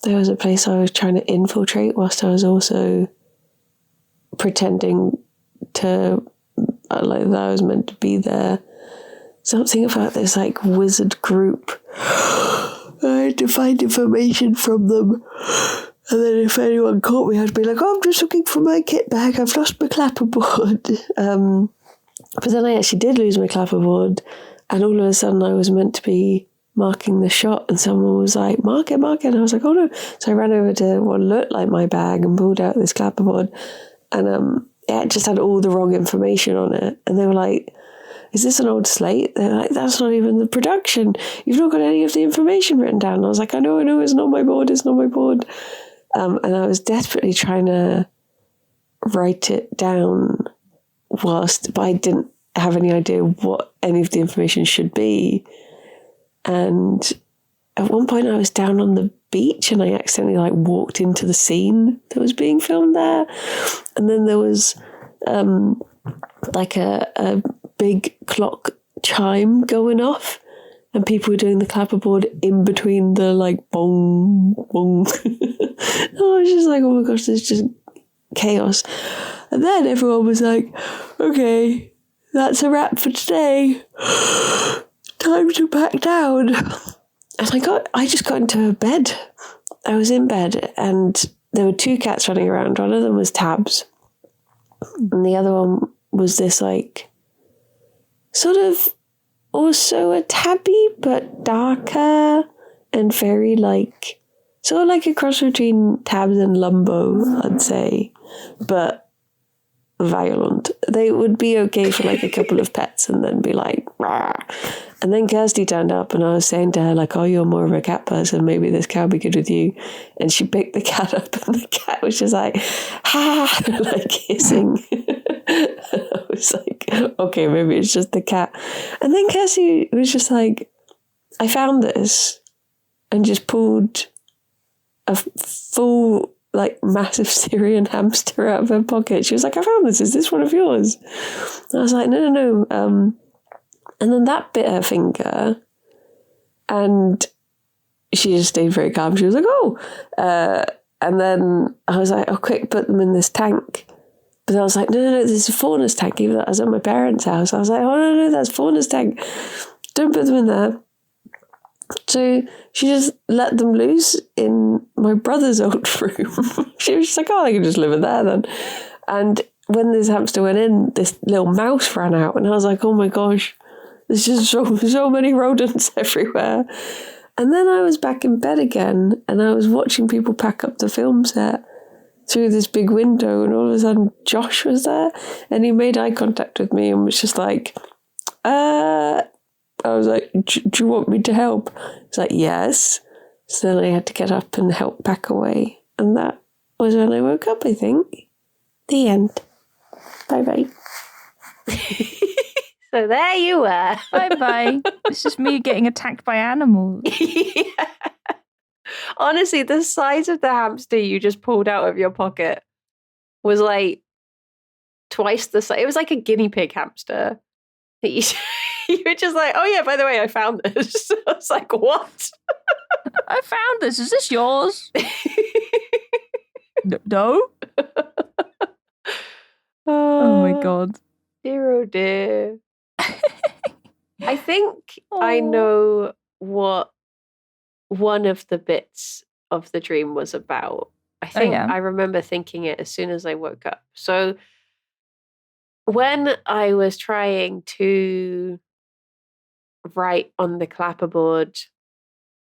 There was a place I was trying to infiltrate whilst I was also pretending to like that I was meant to be there. Something about this like wizard group. I had to find information from them. And then if anyone caught me, I'd be like, oh, I'm just looking for my kit bag. I've lost my clapperboard. But then I actually did lose my clapperboard. And all of a sudden I was meant to be marking the shot. And someone was like, mark it. And I was like, oh no. So I ran over to what looked like my bag and pulled out this clapperboard. And it just had all the wrong information on it. And they were like, is this an old slate? They're like, that's not even the production. You've not got any of the information written down. And I was like, I know, it's not my board. It's not my board. And I was desperately trying to write it down but I didn't have any idea what any of the information should be. And at one point I was down on the beach and I accidentally like walked into the scene that was being filmed there. And then there was like a big clock chime going off and people were doing the clapperboard in between the like bong, bong. I was just like, oh my gosh, there's just chaos. And then everyone was like, okay, that's a wrap for today. Time to back down. And I just got into bed. I was in bed and there were two cats running around. One of them was Tabs. And the other one was this like sort of also a tabby, but darker and very like sort of like a cross between Tabs and Lumbo, I'd say, but violent. They would be okay for like a couple of pets and then be like, rah. And then Kirsty turned up and I was saying to her like, oh, you're more of a cat person, maybe this cat would be good with you. And she picked the cat up and the cat was just like, ha, like hissing. I was like, okay, maybe it's just the cat. And then Kirsty was just like, I found this, and just pulled a full like massive Syrian hamster out of her pocket. She was like, I found this. Is this one of yours? And I was like, no. And then that bit her finger, and she just stayed very calm. She was like, oh. And then I was like, oh, quick, put them in this tank. But I was like, no, this is Fauna's tank. Even though I was at my parents' house, I was like, oh, no, that's Fauna's tank. Don't put them in there. So she just let them loose in my brother's old room. She was just like, oh, they can just live in there then. And when this hamster went in, this little mouse ran out. And I was like, oh my gosh, there's just so many rodents everywhere. And then I was back in bed again and I was watching people pack up the film set through this big window, and all of a sudden Josh was there and he made eye contact with me and was just like, I was like, do you want me to help? He's like, yes. So then I had to get up and help pack away. And that was when I woke up, I think. The end. Bye-bye. So there you were. Bye-bye. It's just me getting attacked by animals. Yeah. Honestly, the size of the hamster you just pulled out of your pocket was like twice the size. It was like a guinea pig hamster. You were just like, oh yeah, by the way, I found this. I was like, what? I found this. Is this yours? No? Oh my God. Dear, oh dear. I think I know what one of the bits of the dream was about. I think I remember thinking it as soon as I woke up. So when I was trying to write on the clapperboard,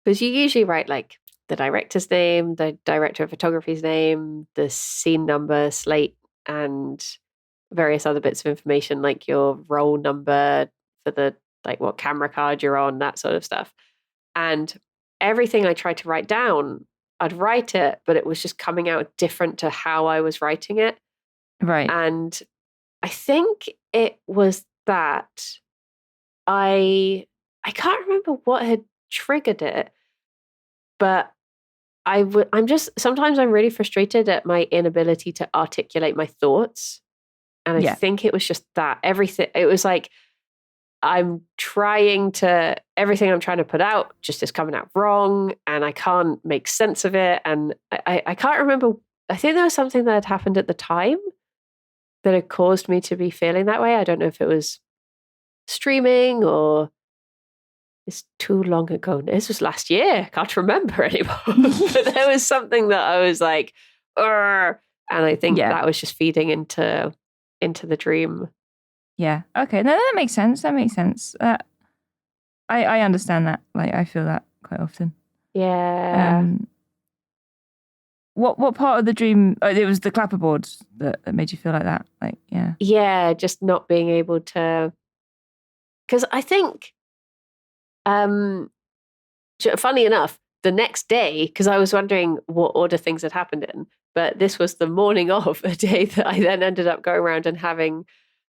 because you usually write like the director's name, the director of photography's name, the scene number, slate, and various other bits of information like your roll number for the like what camera card you're on, that sort of stuff. And everything I tried to write down, I'd write it, but it was just coming out different to how I was writing it. Right. And I think it was that I can't remember what had triggered it, but I'm just, sometimes I'm really frustrated at my inability to articulate my thoughts. And I think it was just that everything, it was like, everything I'm trying to put out just is coming out wrong and I can't make sense of it. And I can't remember, I think there was something that had happened at the time that had caused me to be feeling that way. I don't know if it was streaming or it's too long ago. This was last year. I can't remember anymore. But there was something that I was like, and I think that was just feeding into the dream. Yeah. Okay. No, that makes sense. I understand that. Like, I feel that quite often. Yeah. What part of the dream? Oh, it was the clapperboard that made you feel like that. Like, yeah. Yeah, just not being able to because I think, funny enough, the next day, because I was wondering what order things had happened in, but this was the morning of a day that I then ended up going around and having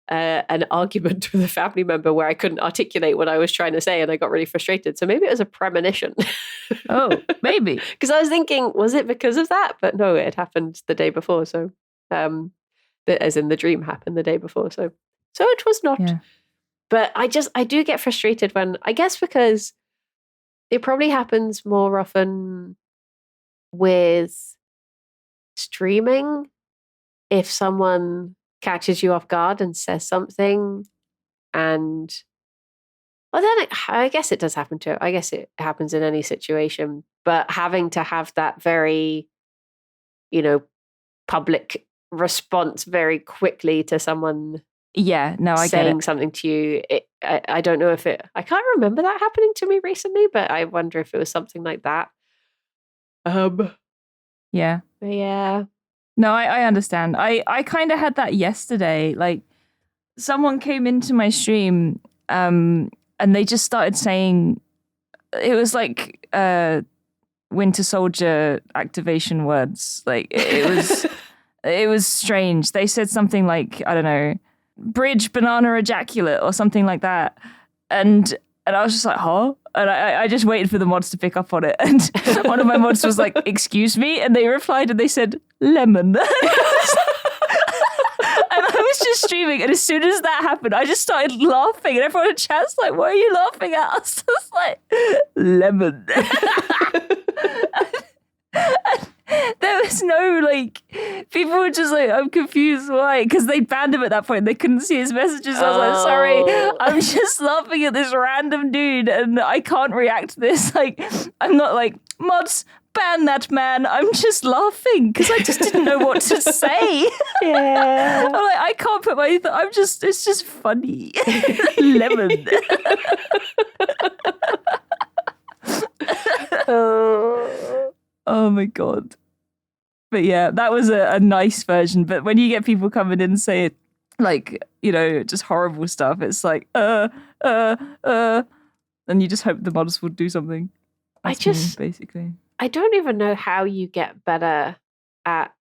an argument with a family member where I couldn't articulate what I was trying to say and I got really frustrated. So maybe it was a premonition. Oh, maybe. Because I was thinking, was it because of that? But no, it happened the day before. So, as in the dream happened the day before. So it was not. Yeah. But I do get frustrated when, I guess because it probably happens more often with streaming. If someone catches you off guard and says something, and well, then I guess it does happen too. I guess it happens in any situation, but having to have that very, public response very quickly to someone Yeah, no, I get saying it. something to you. I don't know if I can't remember that happening to me recently, but I wonder if it was something like that. Yeah. Yeah. No, I understand. I kind of had that yesterday. Like, someone came into my stream and they just started saying, it was like Winter Soldier activation words. Like, it was strange. They said something like, I don't know, bridge banana ejaculate or something like that. And I was just like, huh? And I just waited for the mods to pick up on it. And one of my mods was like, excuse me? And they replied and they said, lemon. And I was just streaming. And as soon as that happened, I just started laughing. And everyone in chat's like, what are you laughing at? I was just like, lemon. There was no, like, people were just like, I'm confused, why? Because they banned him at that point. They couldn't see his messages. I was like, sorry, I'm just laughing at this random dude and I can't react to this. Like, I'm not like, mods, ban that man. I'm just laughing because I just didn't know what to say. Yeah. I'm like, I can't put my, it's just funny. Lemon. Oh my God. But yeah, that was a nice version. But when you get people coming in and say, like, just horrible stuff, it's like, and you just hope the mods will do something. That's basically. I don't even know how you get better at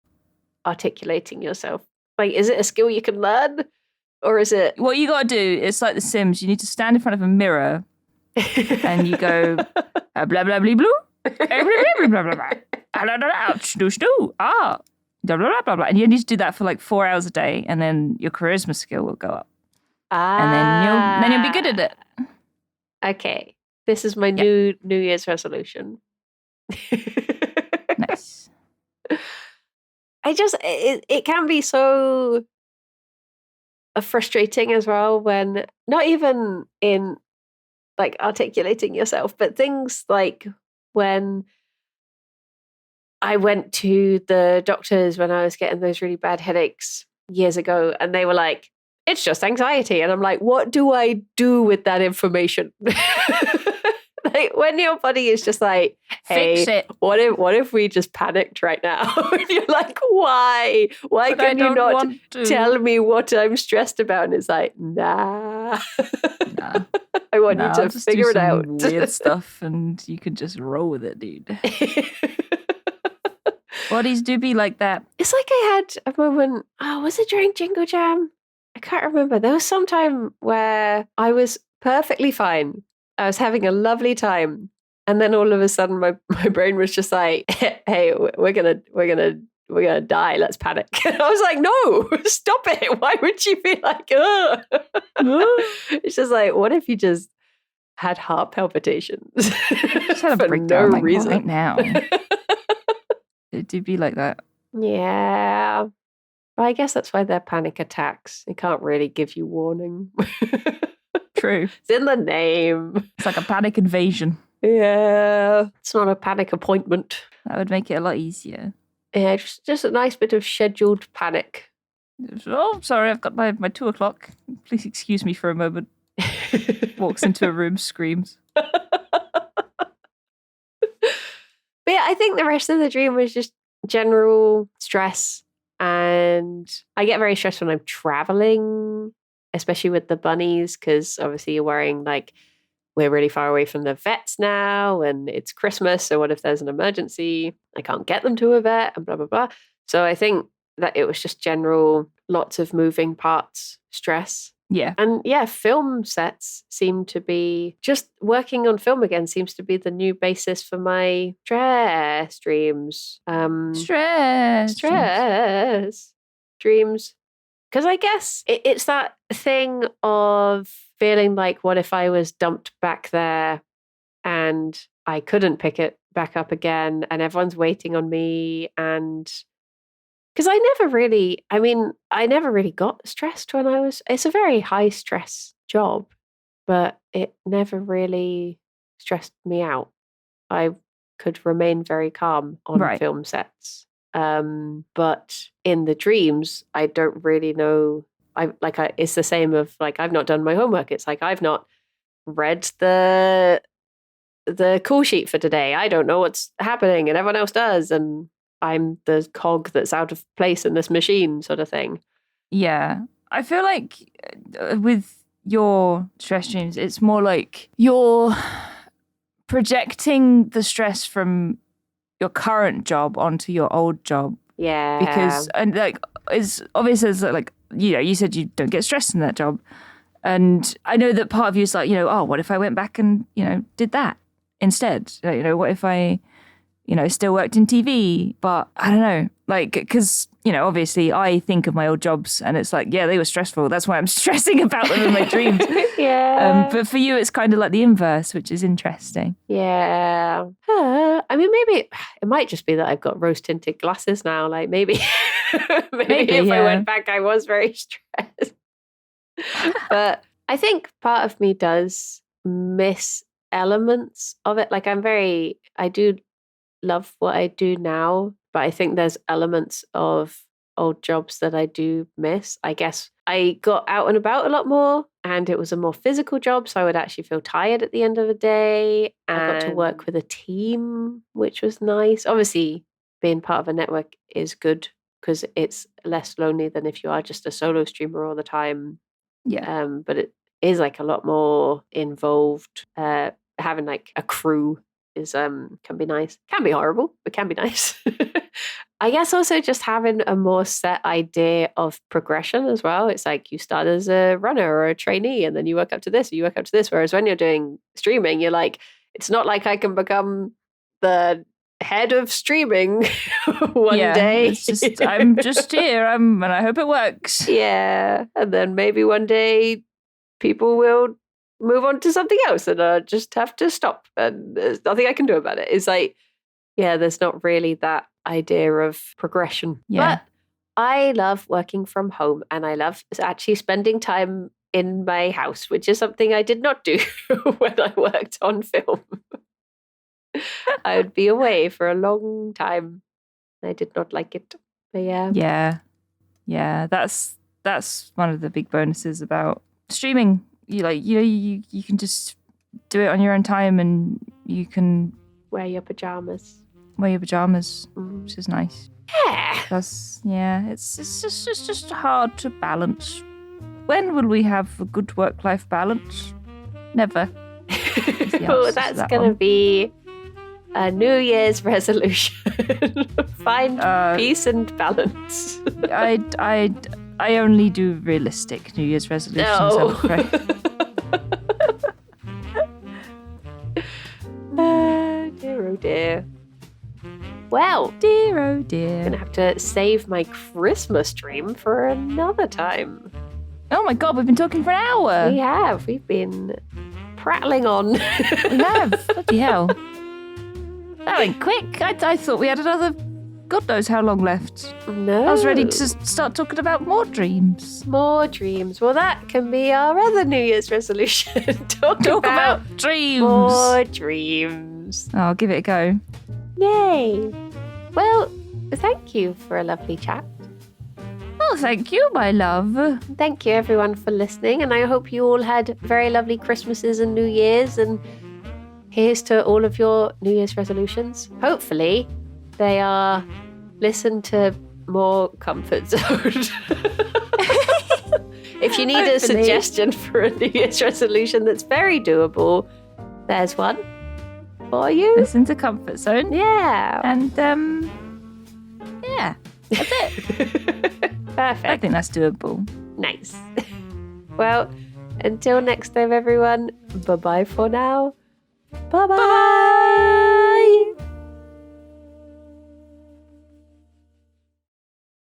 articulating yourself. Like, is it a skill you can learn? Or is it... What you got to do, it's like The Sims. You need to stand in front of a mirror and you go, blah, blah, blah, blah, blah, blah, blah, blah, blah. Ouch, blah, blah, blah, blah. And you need to do that for like 4 hours a day, and then your charisma skill will go up. And then you'll be good at it. Okay. This is my new Year's resolution. Nice. It can be so frustrating as well when, not even in like articulating yourself, but things like when I went to the doctors when I was getting those really bad headaches years ago, and they were like, it's just anxiety. And I'm like, what do I do with that information? Like, when your body is just like, hey, fix it. What if we just panicked right now? And you're like, why? Why can you not tell me what I'm stressed about? And it's like, nah. I want you to figure it out. Weird stuff, and you can just roll with it, dude. Bodies do be like that. It's like I had a moment, was it during Jingle Jam? I can't remember. There was some time where I was perfectly fine. I was having a lovely time. And then all of a sudden my brain was just like, hey, we're gonna die. Let's panic. And I was like, no, stop it. Why would you be like, ugh? It's just like, what if you just had heart palpitations? Just had a breakdown no reason. Right now. It do be like that. Yeah. Well, I guess that's why they're panic attacks. They can't really give you warning. True. It's in the name. It's like a panic invasion. Yeah. It's not a panic appointment. That would make it a lot easier. Yeah, just a nice bit of scheduled panic. Oh, sorry, I've got my 2 o'clock. Please excuse me for a moment. Walks into a room, screams. But yeah, I think the rest of the dream was just general stress. And I get very stressed when I'm traveling especially with the bunnies, because obviously you're worrying like, we're really far away from the vets now and it's Christmas. So what if there's an emergency? I can't get them to a vet and blah, blah, blah. So I think that it was just general, lots of moving parts, stress. Yeah. And yeah, film sets seem to be, just working on film again seems to be the new basis for my stress dreams. Stress dreams. Because I guess it's that thing of feeling like, what if I was dumped back there and I couldn't pick it back up again and everyone's waiting on me? And because I never really got stressed when it's a very high stress job, but it never really stressed me out. I could remain very calm on film sets. But in the dreams, I don't really know. It's the same of like, I've not done my homework. It's like, I've not read the call sheet for today. I don't know what's happening and everyone else does. And I'm the cog that's out of place in this machine sort of thing. Yeah. I feel like with your stress dreams, it's more like you're projecting the stress from your current job onto your old job. Yeah. Because, and like, it's obvious as like, you know, you said you don't get stressed in that job. And I know that part of you is like, you know, oh, what if I went back and, you know, did that instead? You know, what if I, you know, still worked in TV? But I don't know, like, because, you know, obviously I think of my old jobs and it's like, yeah, they were stressful. That's why I'm stressing about them in my dreams. Yeah. But for you, it's kind of like the inverse, which is interesting. Yeah. I mean, maybe it might just be that I've got rose-tinted glasses now. Like maybe if I went back, I was very stressed. But I think part of me does miss elements of it. Like I do love what I do now, but I think there's elements of old jobs that I do miss. I guess I got out and about a lot more and it was a more physical job, so I would actually feel tired at the end of the day. And I got to work with a team, which was nice. Obviously, being part of a network is good because it's less lonely than if you are just a solo streamer all the time. Yeah. But it is like a lot more involved. Having like a crew is can be nice. Can be horrible, but can be nice. I guess also just having a more set idea of progression as well. It's like you start as a runner or a trainee and then you work up to this or you work up to this. Whereas when you're doing streaming, you're like, it's not like I can become the head of streaming one day. It's just, I'm just here and I hope it works. Yeah. And then maybe one day people will move on to something else and I just have to stop and there's nothing I can do about it. It's like, yeah, there's not really that idea of progression. Yeah. But I love working from home and I love actually spending time in my house, which is something I did not do when I worked on film. I would be away for a long time. I did not like it. But yeah. Yeah. That's one of the big bonuses about streaming. You can just do it on your own time and you can wear your pajamas, which is nice. Yeah. It's just hard to balance. When will we have a good work-life balance? Never. Well, that's going to be a New Year's resolution. Find peace and balance. I only do realistic New Year's resolutions, I'm afraid. Dear, oh dear. Well, dear, oh dear. I'm going to have to save my Christmas dream for another time. Oh my God, we've been talking for an hour. We have. We've been prattling on. We have. Bloody hell. That went quick. I thought we had another God knows how long left. No. I was ready to start talking about more dreams. More dreams. Well, that can be our other New Year's resolution. Talk about dreams. More dreams. Oh, I'll give it a go. Yay. Well, thank you for a lovely chat. Oh, thank you, my love. Thank you, everyone, for listening. And I hope you all had very lovely Christmases and New Year's. And here's to all of your New Year's resolutions. Hopefully, they are listen to more Comfort Zone. if you need a Hopefully. suggestion for a New Year's resolution that's very doable, there's one for you. Listen to Comfort Zone. Yeah. And yeah, that's it. Perfect. I think that's doable. Nice. Well, until next time, everyone. Bye-bye for now. Bye-bye. Bye.